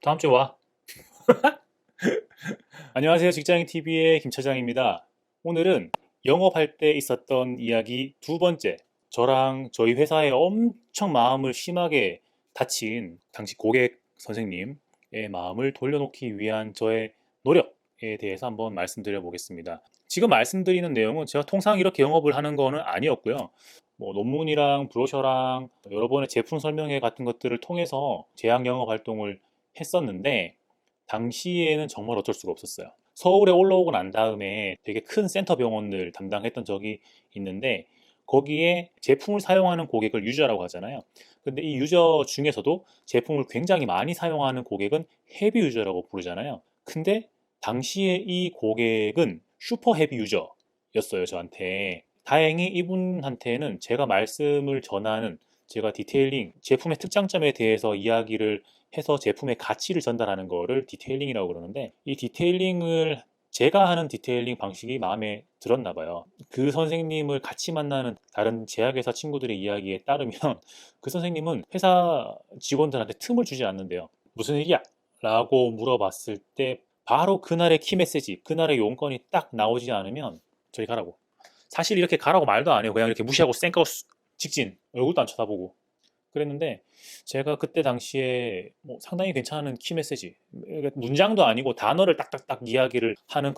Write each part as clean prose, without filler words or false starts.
다음 주에 와. 안녕하세요. 직장인TV의 김 차장입니다. 오늘은 영업할 때 있었던 이야기 두 번째. 저랑 저희 회사에 엄청 마음을 심하게 다친 당시 고객 선생님의 마음을 돌려놓기 위한 저의 노력에 대해서 한번 말씀드려 보겠습니다. 지금 말씀드리는 내용은 제가 통상 이렇게 영업을 하는 거는 아니었고요. 뭐 논문이랑 브로셔랑 여러 번의 제품 설명회 같은 것들을 통해서 제약 영업 활동을 했었는데 당시에는 정말 어쩔 수가 없었어요. 서울에 올라오고 난 다음에 되게 큰 센터 병원을 담당했던 적이 있는데 거기에 제품을 사용하는 고객을 유저라고 하잖아요. 근데 이 유저 중에서도 제품을 굉장히 많이 사용하는 고객은 헤비 유저라고 부르잖아요. 근데 당시에 이 고객은 슈퍼 헤비 유저였어요, 저한테. 다행히 이분한테는 제가 말씀을 전하는 제가 디테일링, 제품의 특장점에 대해서 이야기를 해서 제품의 가치를 전달하는 거를 디테일링이라고 그러는데 이 디테일링을 제가 하는 디테일링 방식이 마음에 들었나 봐요. 그 선생님을 같이 만나는 다른 제약회사 친구들의 이야기에 따르면 그 선생님은 회사 직원들한테 틈을 주지 않는데요. 무슨 일이야? 라고 물어봤을 때 바로 그날의 키 메시지, 그날의 용건이 딱 나오지 않으면 저리 가라고. 사실 이렇게 가라고 말도 안 해요. 그냥 이렇게 무시하고 쌩까고 직진, 얼굴도 안 쳐다보고. 그랬는데 제가 그때 당시에 뭐 상당히 괜찮은 키 메시지, 그러니까 문장도 아니고 단어를 딱딱딱 이야기를 하는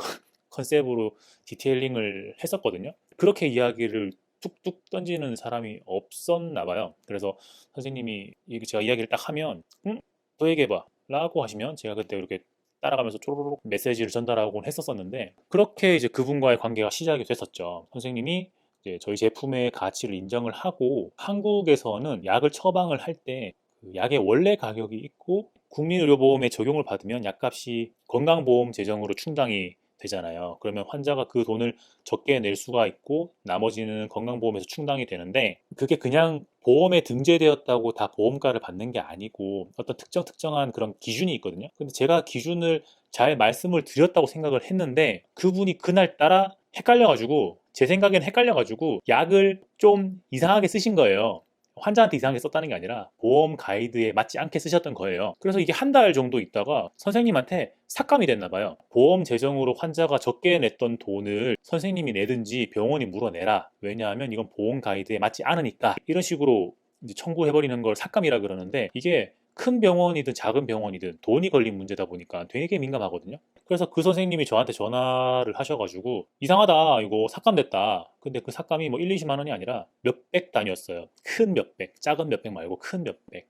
컨셉으로 디테일링을 했었거든요. 그렇게 이야기를 뚝뚝 던지는 사람이 없었나 봐요. 그래서 선생님이 제가 이야기를 딱 하면 응? 더 얘기해봐 라고 하시면 제가 그때 이렇게 따라가면서 쪼로록 메시지를 전달하곤 했었었는데 그렇게 이제 그분과의 관계가 시작이 됐었죠. 선생님이 이제 저희 제품의 가치를 인정을 하고 한국에서는 약을 처방을 할 때 그 약의 원래 가격이 있고 국민의료보험에 적용을 받으면 약값이 건강보험 재정으로 충당이 되잖아요. 그러면 환자가 그 돈을 적게 낼 수가 있고 나머지는 건강보험에서 충당이 되는데 그게 그냥 보험에 등재되었다고 다 보험가를 받는 게 아니고 어떤 특정한 그런 기준이 있거든요. 근데 제가 기준을 잘 말씀을 드렸다고 생각을 했는데 그분이 그날따라 헷갈려가지고 제 생각엔 헷갈려가지고 약을 좀 이상하게 쓰신 거예요. 환자한테 이상하게 썼다는 게 아니라 보험 가이드에 맞지 않게 쓰셨던 거예요. 그래서 이게 한 달 정도 있다가 선생님한테 삭감이 됐나 봐요. 보험 재정으로 환자가 적게 냈던 돈을 선생님이 내든지 병원이 물어내라. 왜냐하면 이건 보험 가이드에 맞지 않으니까. 이런 식으로 이제 청구해버리는 걸 삭감이라 그러는데 이게 큰 병원이든 작은 병원이든 돈이 걸린 문제다 보니까 되게 민감하거든요. 그래서 그 선생님이 저한테 전화를 하셔가지고 이상하다 이거 삭감됐다. 근데 그 삭감이 뭐 1, 20만 원이 아니라 몇백 단위였어요. 큰 몇백, 작은 몇백 말고 큰 몇백.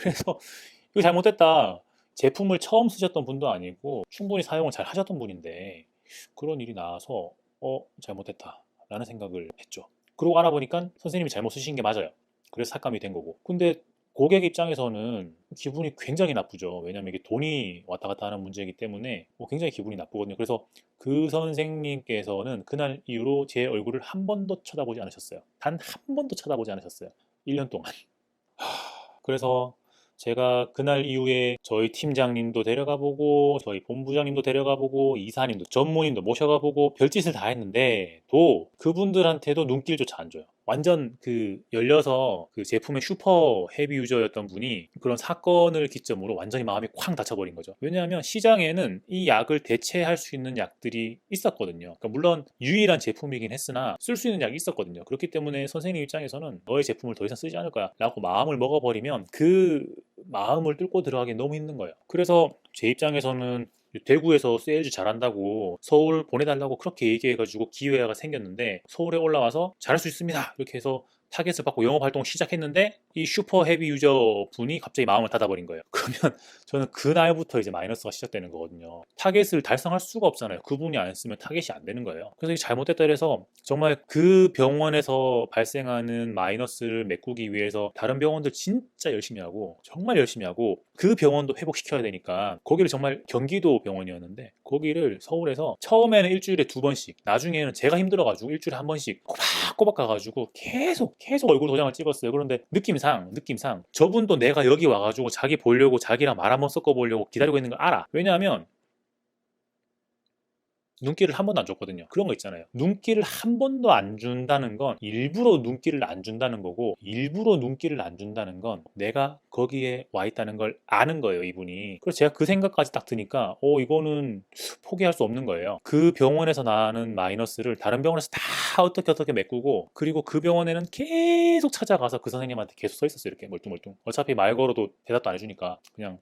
그래서 이거 잘못됐다. 제품을 처음 쓰셨던 분도 아니고 충분히 사용을 잘 하셨던 분인데 그런 일이 나와서 잘못됐다 라는 생각을 했죠. 그러고 알아보니까 선생님이 잘못 쓰신 게 맞아요. 그래서 삭감이 된 거고. 근데 고객 입장에서는 기분이 굉장히 나쁘죠. 왜냐하면 이게 돈이 왔다 갔다 하는 문제이기 때문에 굉장히 기분이 나쁘거든요. 그래서 그 선생님께서는 그날 이후로 제 얼굴을 한 번도 쳐다보지 않으셨어요. 단 한 번도 쳐다보지 않으셨어요. 1년 동안. 그래서 제가 그날 이후에 저희 팀장님도 데려가 보고 저희 본부장님도 데려가 보고 이사님도 전무님도 모셔가 보고 별짓을 다 했는데 또 그분들한테도 눈길조차 안 줘요. 완전 그 열려서 그 제품의 슈퍼 헤비 유저였던 분이 그런 사건을 기점으로 완전히 마음이 쾅 닫혀버린 거죠. 왜냐하면 시장에는 이 약을 대체할 수 있는 약들이 있었거든요. 그러니까 물론 유일한 제품이긴 했으나 쓸 수 있는 약이 있었거든요. 그렇기 때문에 선생님 입장에서는 너의 제품을 더 이상 쓰지 않을 거야 라고 마음을 먹어버리면 그 마음을 뚫고 들어가기 너무 힘든 거예요. 그래서 제 입장에서는 대구에서 세일즈 잘한다고 서울 보내달라고 그렇게 얘기해가지고 기회가 생겼는데 서울에 올라와서 잘할 수 있습니다 이렇게 해서 타겟을 받고 영업 활동을 시작했는데 이 슈퍼 헤비 유저 분이 갑자기 마음을 닫아버린 거예요. 그러면 저는 그날부터 이제 마이너스가 시작되는 거거든요. 타겟을 달성할 수가 없잖아요. 그분이 안 쓰면 타겟이 안 되는 거예요. 그래서 이게 잘못됐다 그래서 정말 그 병원에서 발생하는 마이너스를 메꾸기 위해서 다른 병원들 진짜 열심히 하고 정말 열심히 하고 그 병원도 회복시켜야 되니까 거기를 정말 경기도 병원이었는데 거기를 서울에서 처음에는 일주일에 2번씩 나중에는 제가 힘들어가지고 일주일에 한 번씩 꼬박꼬박 가가지고 계속 얼굴 도장을 찍었어요. 그런데 느낌상 저분도 내가 여기 와가지고 자기 보려고 자기랑 말 한번 섞어보려고 기다리고 있는 걸 알아. 왜냐하면 눈길을 한 번도 안 줬거든요. 그런 거 있잖아요. 눈길을 한 번도 안 준다는 건 일부러 눈길을 안 준다는 거고, 일부러 눈길을 안 준다는 건 내가 거기에 와 있다는 걸 아는 거예요, 이분이. 그래서 제가 그 생각까지 딱 드니까 이거는 포기할 수 없는 거예요. 그 병원에서 나는 마이너스를 다른 병원에서 다 어떻게 메꾸고, 그리고 그 병원에는 계속 찾아가서 그 선생님한테 계속 서 있었어요. 이렇게 멀뚱멀뚱. 어차피 말 걸어도 대답도 안 해주니까 그냥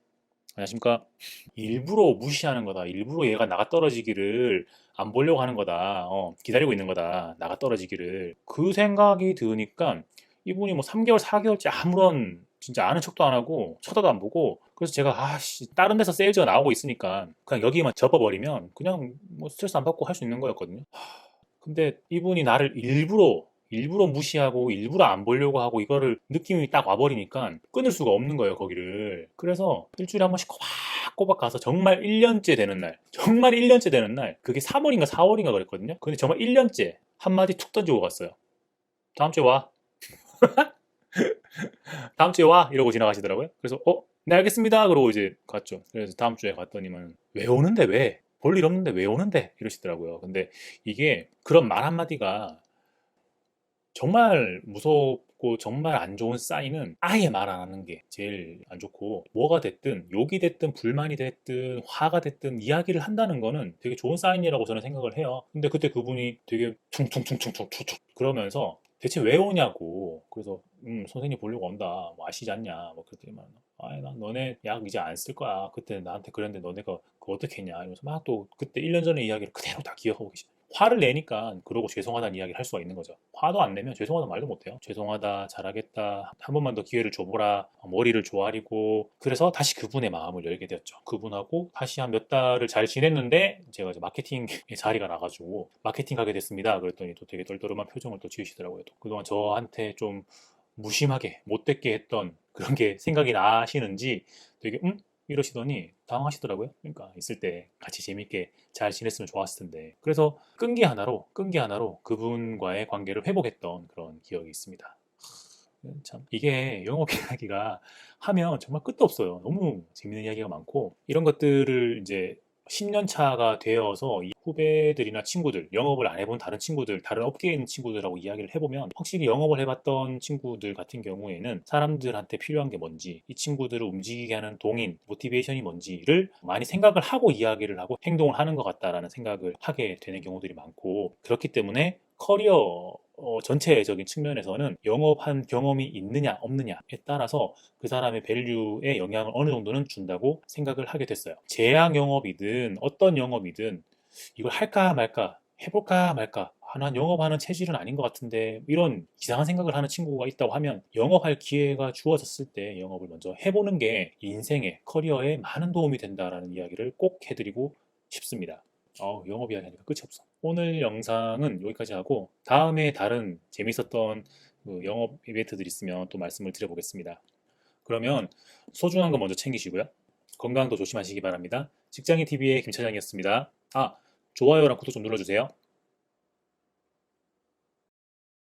안녕하십니까. 일부러 무시하는 거다. 일부러 얘가 나가 떨어지기를 안 보려고 하는 거다. 기다리고 있는 거다. 나가 떨어지기를. 그 생각이 드니까 이분이 뭐 3개월, 4개월째 아무런 진짜 아는 척도 안 하고 쳐다도 안 보고, 그래서 제가 다른 데서 세일즈가 나오고 있으니까 그냥 여기만 접어버리면 그냥 뭐 스트레스 안 받고 할 수 있는 거였거든요. 근데 이분이 나를 일부러 무시하고 일부러 안 보려고 하고, 이거를 느낌이 딱 와버리니까 끊을 수가 없는 거예요, 거기를. 그래서 일주일에 한 번씩 꼬박꼬박 가서 정말 1년째 되는 날, 정말 1년째 되는 날, 그게 3월인가 4월인가 그랬거든요. 근데 정말 1년째 한마디 툭 던지고 갔어요. 다음 주에 와. 다음 주에 와. 이러고 지나가시더라고요. 그래서 네 알겠습니다. 그러고 이제 갔죠. 그래서 다음 주에 갔더니만 왜 오는데 왜? 볼 일 없는데 왜 오는데? 이러시더라고요. 근데 이게 그런 말 한마디가 정말 무섭고 정말 안 좋은 사인은 아예 말 안 하는 게 제일 안 좋고, 뭐가 됐든 욕이 됐든 불만이 됐든 화가 됐든 이야기를 한다는 거는 되게 좋은 사인이라고 저는 생각을 해요. 근데 그때 그분이 되게 퉁퉁퉁퉁퉁퉁 그러면서 대체 왜 오냐고. 그래서 선생님 보려고 온다, 뭐 아시지 않냐, 뭐 그랬더니만 난 너네 약 이제 안 쓸 거야, 그때 나한테 그랬는데 너네가 그거 어떻게 했냐 이러면서 막 또 그때 1년 전의 이야기를 그대로 다 기억하고 계시. 화를 내니까 그러고 죄송하다는 이야기를 할 수가 있는 거죠. 화도 안 내면 죄송하다 말도 못해요. 죄송하다, 잘하겠다, 한 번만 더 기회를 줘보라, 머리를 조아리고. 그래서 다시 그분의 마음을 열게 되었죠. 그분하고 다시 한 몇 달을 잘 지냈는데 제가 이제 마케팅의 자리가 나가지고 마케팅 가게 됐습니다. 그랬더니 또 되게 떨떠름한 표정을 또 지으시더라고요. 또 그동안 저한테 좀 무심하게 못됐게 했던 그런 게 생각이 나시는지 되게 이러시더니 당황하시더라고요. 그러니까 있을 때 같이 재밌게 잘 지냈으면 좋았을 텐데. 그래서 끈기 하나로 그분과의 관계를 회복했던 그런 기억이 있습니다. 참 이게 영업 이야기가 하면 정말 끝도 없어요. 너무 재밌는 이야기가 많고, 이런 것들을 이제 10년 차가 되어서 이 후배들이나 친구들, 영업을 안 해본 다른 친구들, 다른 업계에 있는 친구들하고 이야기를 해보면 확실히 영업을 해봤던 친구들 같은 경우에는 사람들한테 필요한 게 뭔지, 이 친구들을 움직이게 하는 동인, 모티베이션이 뭔지를 많이 생각을 하고 이야기를 하고 행동을 하는 것 같다라는 생각을 하게 되는 경우들이 많고, 그렇기 때문에 커리어 전체적인 측면에서는 영업한 경험이 있느냐 없느냐에 따라서 그 사람의 밸류에 영향을 어느 정도는 준다고 생각을 하게 됐어요. 제약 영업이든 어떤 영업이든 이걸 할까 말까, 해볼까 말까, 난 영업하는 체질은 아닌 것 같은데, 이런 이상한 생각을 하는 친구가 있다고 하면 영업할 기회가 주어졌을 때 영업을 먼저 해보는 게 인생에, 커리어에 많은 도움이 된다라는 이야기를 꼭 해드리고 싶습니다. 영업 이야기 하니까 끝이 없어. 오늘 영상은 여기까지 하고, 다음에 다른 재밌었던 그 영업 이벤트들 있으면 또 말씀을 드려보겠습니다. 그러면 소중한 거 먼저 챙기시고요. 건강도 조심하시기 바랍니다. 직장인 TV의 김 차장이었습니다. 좋아요랑 구독 좀 눌러주세요.